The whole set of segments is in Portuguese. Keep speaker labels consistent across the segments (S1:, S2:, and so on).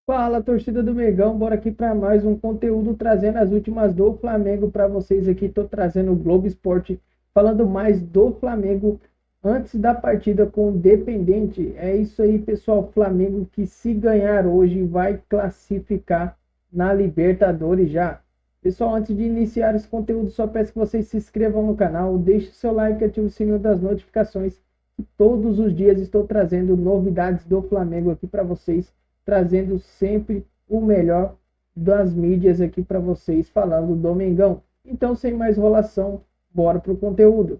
S1: Fala, torcida do Mengão, bora aqui para mais um conteúdo trazendo as últimas do Flamengo para vocês aqui. Estou trazendo o Globo Esporte, falando mais do Flamengo antes da partida com o Independente. É isso aí, pessoal. Flamengo que, se ganhar hoje, vai classificar na Libertadores já. Pessoal, antes de iniciar esse conteúdo, só peço que vocês se inscrevam no canal, deixe seu like e ative o sininho das notificações. Todos os dias estou trazendo novidades do Flamengo aqui para vocês, trazendo sempre o melhor das mídias aqui para vocês, falando do Mengão. Então, sem mais enrolação, bora pro conteúdo.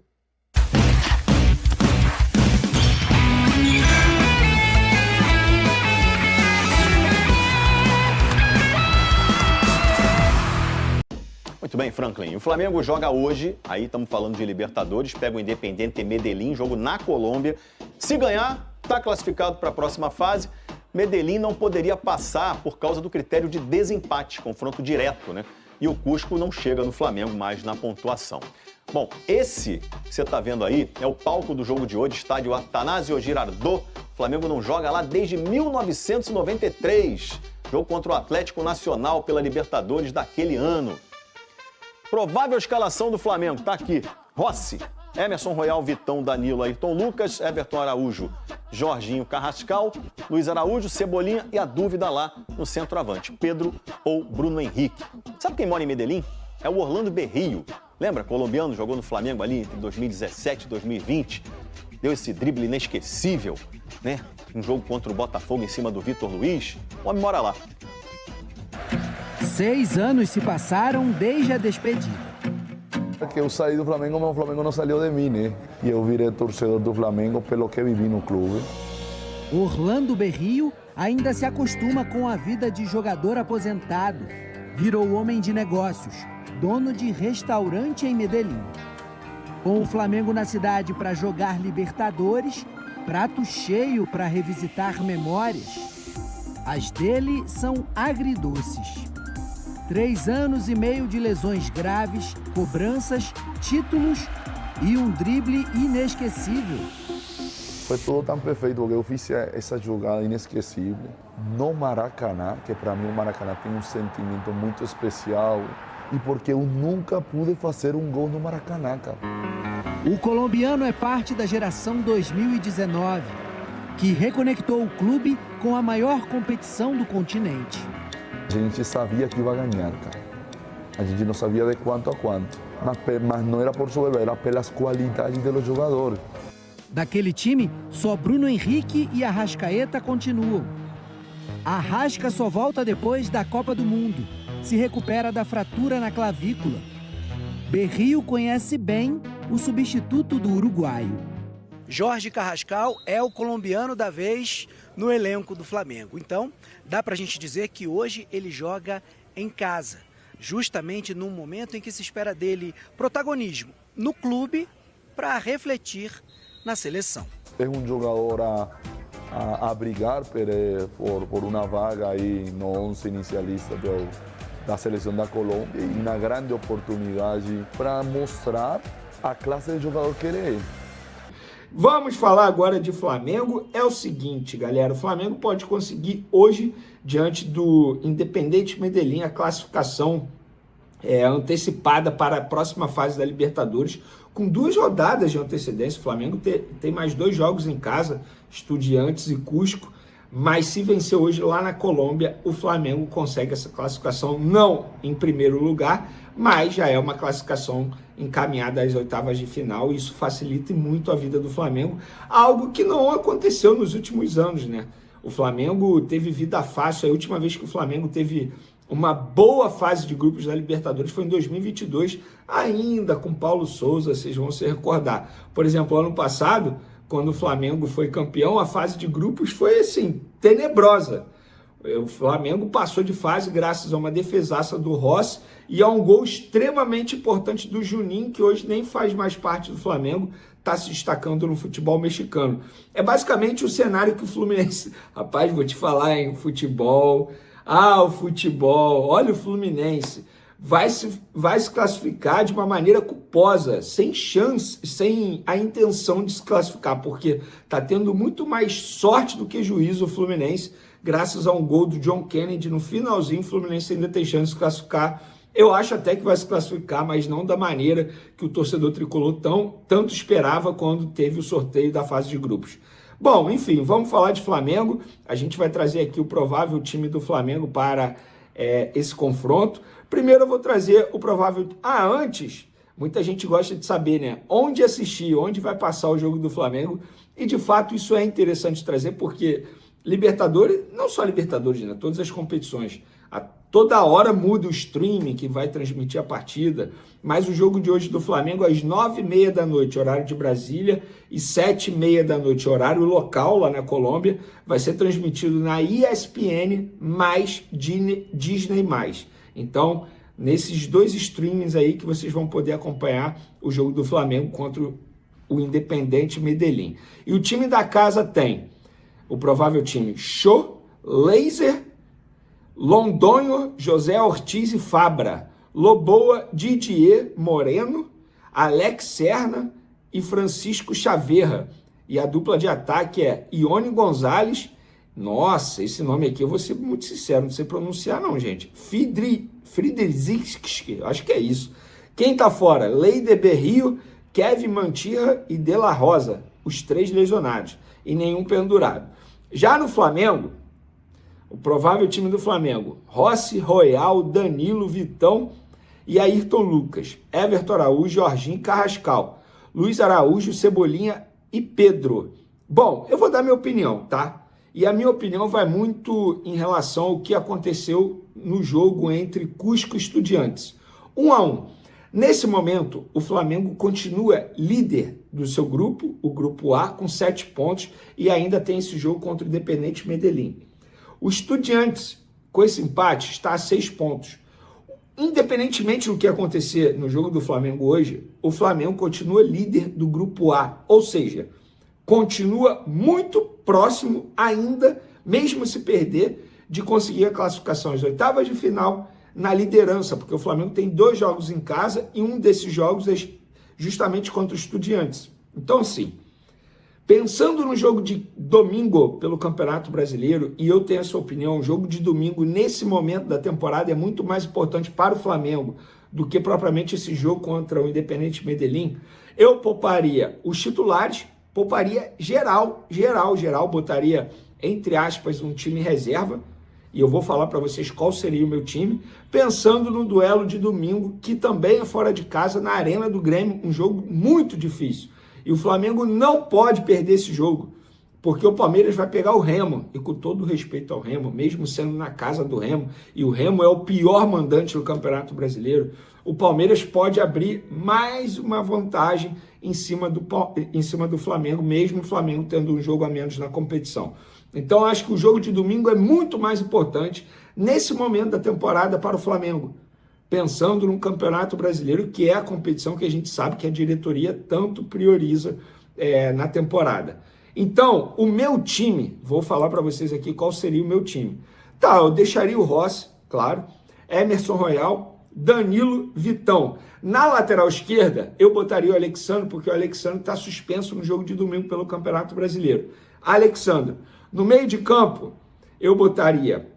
S2: Muito bem, Franklin. O Flamengo joga hoje, aí estamos falando de Libertadores, pega o Independiente Medellín, jogo na Colômbia. Se ganhar, está classificado para a próxima fase. Medellín não poderia passar por causa do critério de desempate, confronto direto, né? E o Cusco não chega no Flamengo mais na pontuação. Bom, esse que você está vendo aí é o palco do jogo de hoje, estádio Atanásio Girardot. O Flamengo não joga lá desde 1993, jogo contra o Atlético Nacional pela Libertadores daquele ano. Provável escalação do Flamengo, tá aqui. Rossi, Emerson Royal, Vitão, Danilo, Ayrton Lucas, Everton Araújo, Jorginho, Carrascal, Luiz Araújo, Cebolinha e a dúvida lá no centroavante, Pedro ou Bruno Henrique. Sabe quem mora em Medellín? É o Orlando Berrio. Lembra? Colombiano, jogou no Flamengo ali entre 2017 e 2020. Deu esse drible inesquecível, né? Um jogo contra o Botafogo em cima do Vitor Luiz. O homem mora lá.
S3: 6 anos se passaram desde a despedida.
S4: Que eu saí do Flamengo, mas o Flamengo não saiu de mim, né? E eu virei torcedor do Flamengo pelo que vivi no clube.
S3: Orlando Berrio ainda se acostuma com a vida de jogador aposentado. Virou homem de negócios, dono de restaurante em Medellín. Com o Flamengo na cidade para jogar Libertadores, prato cheio para revisitar memórias. As dele são agridoces. 3 anos e meio de lesões graves, cobranças, títulos e um drible inesquecível.
S4: Foi tudo tão perfeito, porque eu fiz essa jogada inesquecível no Maracanã, que para mim o Maracanã tem um sentimento muito especial, e porque eu nunca pude fazer um gol no Maracanã, cara.
S3: O colombiano é parte da geração 2019, que reconectou o clube com a maior competição do continente.
S4: A gente sabia que ia ganhar, cara. A gente não sabia de quanto a quanto. Mas não era por soberba, era pelas qualidades dos jogadores.
S3: Daquele time, só Bruno Henrique e Arrascaeta continuam. Arrasca só volta depois da Copa do Mundo. Se recupera da fratura na clavícula. Berrio conhece bem o substituto do uruguaio. Jorge Carrascal é o colombiano da vez no elenco do Flamengo. Então, dá pra gente dizer que hoje ele joga em casa, justamente num momento em que se espera dele protagonismo no clube para refletir na seleção.
S4: É um jogador a brigar por uma vaga aí no 11 inicialista da seleção da Colômbia e uma grande oportunidade para mostrar a classe de jogador que ele é.
S5: Vamos falar agora de Flamengo. É o seguinte, galera, o Flamengo pode conseguir hoje, diante do Independiente Medellín, a classificação antecipada para a próxima fase da Libertadores, com 2 rodadas de antecedência. O Flamengo tem mais 2 jogos em casa, Estudiantes e Cusco, mas se vencer hoje lá na Colômbia, o Flamengo consegue essa classificação, não em primeiro lugar, mas já é uma classificação encaminhada às oitavas de final, e isso facilita muito a vida do Flamengo, algo que não aconteceu nos últimos anos, né? O Flamengo teve vida fácil. A última vez que o Flamengo teve uma boa fase de grupos da Libertadores foi em 2022, ainda com Paulo Souza, vocês vão se recordar. Por exemplo, ano passado, quando o Flamengo foi campeão, a fase de grupos foi assim, tenebrosa. O Flamengo passou de fase graças a uma defesaça do Rossi e a um gol extremamente importante do Juninho, que hoje nem faz mais parte do Flamengo, está se destacando no futebol mexicano. É basicamente o cenário que o Fluminense... Rapaz, vou te falar, hein? Futebol... o futebol... Olha o Fluminense. Vai se classificar de uma maneira culposa, sem chance, sem a intenção de se classificar, porque está tendo muito mais sorte do que juízo o Fluminense graças a um gol do John Kennedy no finalzinho. O Fluminense ainda tem chance de se classificar. Eu acho até que vai se classificar, mas não da maneira que o torcedor tricolor tanto esperava quando teve o sorteio da fase de grupos. Bom, enfim, vamos falar de Flamengo. A gente vai trazer aqui o provável time do Flamengo para esse confronto. Primeiro eu vou trazer o provável... antes, muita gente gosta de saber, né? Onde assistir, onde vai passar o jogo do Flamengo. E, de fato, isso é interessante trazer, porque Libertadores, não só Libertadores, né? Todas as competições, toda hora muda o streaming que vai transmitir a partida, mas o jogo de hoje do Flamengo às 9h30 da noite, horário de Brasília, e 7h30 da noite, horário local lá na Colômbia, vai ser transmitido na ESPN mais Disney+. Então, nesses dois streamings aí que vocês vão poder acompanhar o jogo do Flamengo contra o Independiente Medellín. E o time da casa tem o provável time Show, Laser, Londonho, José Ortiz e Fabra, Loboa, Didier Moreno, Alex Serna e Francisco Chaverra. E a dupla de ataque é Ione Gonzalez. Nossa, esse nome aqui eu vou ser muito sincero, não sei pronunciar não, gente. Friedrichski, acho que é isso. Quem tá fora? Leide Berrio, Kevin Mantirra e De La Rosa, os 3 lesionados, e nenhum pendurado. Já no Flamengo, o provável time do Flamengo: Rossi, Royal, Danilo, Vitão e Ayrton Lucas, Everton Araújo, Jorginho, Carrascal, Luiz Araújo, Cebolinha e Pedro. Bom, eu vou dar minha opinião, tá? E a minha opinião vai muito em relação ao que aconteceu no jogo entre Cusco e Estudiantes. 1-1. Nesse momento, o Flamengo continua líder do seu grupo, o grupo A, com 7 pontos, e ainda tem esse jogo contra o Independiente Medellín. O Estudiantes, com esse empate, está a 6 pontos. Independentemente do que acontecer no jogo do Flamengo hoje, o Flamengo continua líder do grupo A, ou seja, continua muito próximo ainda, mesmo se perder, de conseguir a classificação às oitavas de final na liderança, porque o Flamengo tem 2 jogos em casa e um desses jogos é justamente contra os Estudiantes. Então, assim, pensando no jogo de domingo pelo Campeonato Brasileiro, e eu tenho essa opinião, o jogo de domingo nesse momento da temporada é muito mais importante para o Flamengo do que propriamente esse jogo contra o Independiente Medellín, eu pouparia os titulares, pouparia geral, botaria, entre aspas, um time reserva, e eu vou falar para vocês qual seria o meu time, pensando no duelo de domingo, que também é fora de casa, na Arena do Grêmio, um jogo muito difícil. E o Flamengo não pode perder esse jogo, porque o Palmeiras vai pegar o Remo, e com todo respeito ao Remo, mesmo sendo na casa do Remo, e o Remo é o pior mandante do Campeonato Brasileiro, o Palmeiras pode abrir mais uma vantagem em cima do Flamengo, mesmo o Flamengo tendo um jogo a menos na competição. Então, acho que o jogo de domingo é muito mais importante nesse momento da temporada para o Flamengo, pensando no Campeonato Brasileiro, que é a competição que a gente sabe que a diretoria tanto prioriza na temporada. Então, o meu time, vou falar para vocês aqui qual seria o meu time. Tá, eu deixaria o Rossi, claro, Emerson Royal, Danilo, Vitão. Na lateral esquerda, eu botaria o Alexandre, porque o Alexandre está suspenso no jogo de domingo pelo Campeonato Brasileiro. Alexandre. No meio de campo, eu botaria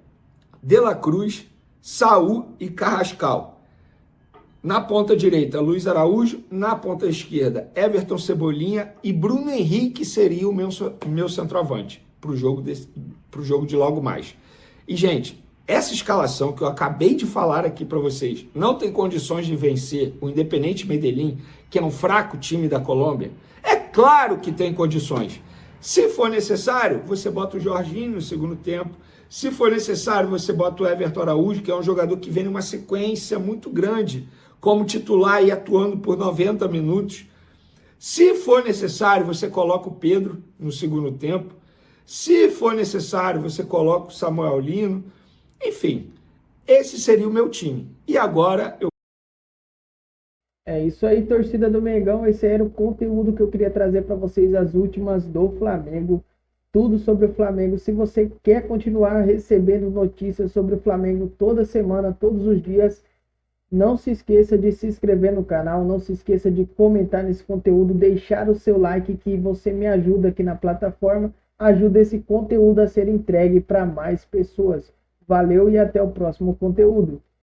S5: De La Cruz, Saul e Carrascal. Na ponta direita, Luiz Araújo. Na ponta esquerda, Everton, Cebolinha e Bruno Henrique seria o meu centroavante para o jogo de logo mais. E, gente, essa escalação que eu acabei de falar aqui para vocês não tem condições de vencer o Independiente Medellín, que é um fraco time da Colômbia? É claro que tem condições. Se for necessário, você bota o Jorginho no segundo tempo. Se for necessário, você bota o Everton Araújo, que é um jogador que vem numa sequência muito grande, como titular e atuando por 90 minutos. Se for necessário, você coloca o Pedro no segundo tempo. Se for necessário, você coloca o Samuel Lino. Enfim, esse seria o meu time. E agora eu...
S1: É isso aí, torcida do Mengão. Esse era o conteúdo que eu queria trazer para vocês, as últimas do Flamengo. Tudo sobre o Flamengo. Se você quer continuar recebendo notícias sobre o Flamengo toda semana, todos os dias, não se esqueça de se inscrever no canal, não se esqueça de comentar nesse conteúdo, deixar o seu like, que você me ajuda aqui na plataforma ajuda esse conteúdo a ser entregue para mais pessoas. Valeu e até o próximo conteúdo.